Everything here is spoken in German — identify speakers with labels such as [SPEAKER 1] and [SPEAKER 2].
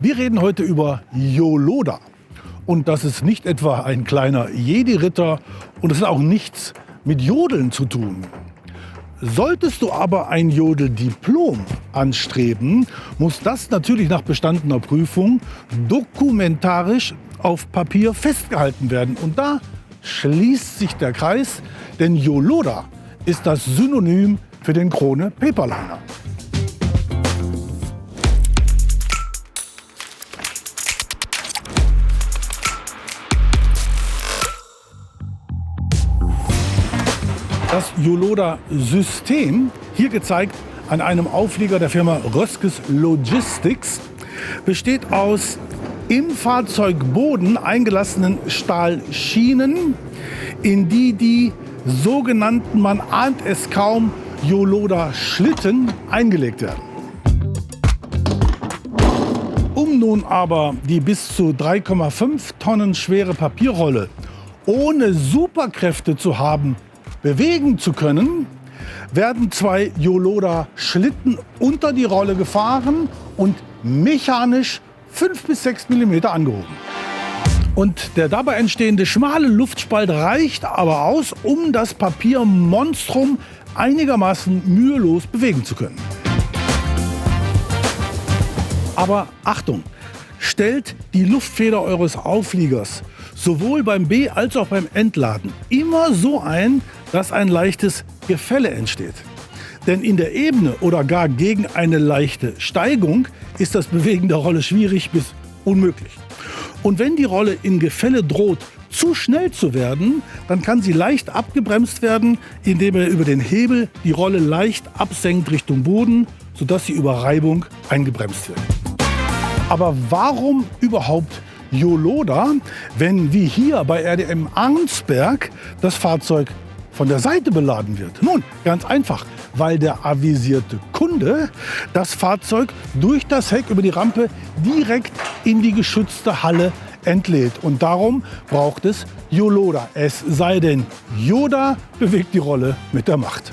[SPEAKER 1] Wir reden heute über Yoloda. Und das ist nicht etwa ein kleiner Jedi-Ritter und es hat auch nichts mit Jodeln zu tun. Solltest du aber ein Jodeldiplom anstreben, muss das natürlich nach bestandener Prüfung dokumentarisch auf Papier festgehalten werden. Und da schließt sich der Kreis, denn Yoloda ist das Synonym für den Krone Paperliner. Das Yoloda-System, hier gezeigt an einem Auflieger der Firma Röskes Logistics, besteht aus im Fahrzeugboden eingelassenen Stahlschienen, in die sogenannten, man ahnt es kaum, Yoloda-Schlitten eingelegt werden. Um nun aber die bis zu 3,5 Tonnen schwere Papierrolle ohne Superkräfte zu haben, bewegen zu können, werden 2 Yoloda-Schlitten unter die Rolle gefahren und mechanisch 5 bis 6 mm angehoben. Und der dabei entstehende schmale Luftspalt reicht aber aus, um das Papiermonstrum einigermaßen mühelos bewegen zu können. Aber Achtung! Stellt die Luftfeder eures Aufliegers sowohl beim Be- als auch beim Entladen immer so ein, dass ein leichtes Gefälle entsteht. Denn in der Ebene oder gar gegen eine leichte Steigung ist das Bewegen der Rolle schwierig bis unmöglich. Und wenn die Rolle in Gefälle droht, zu schnell zu werden, dann kann sie leicht abgebremst werden, indem er über den Hebel die Rolle leicht absenkt Richtung Boden, sodass sie über Reibung eingebremst wird. Aber warum überhaupt Yoloda, wenn wie hier bei RDM Arnsberg das Fahrzeug von der Seite beladen wird? Nun, ganz einfach, weil der avisierte Kunde das Fahrzeug durch das Heck über die Rampe direkt in die geschützte Halle entlädt. Und darum braucht es Yoloda. Es sei denn, Yoda bewegt die Rolle mit der Macht.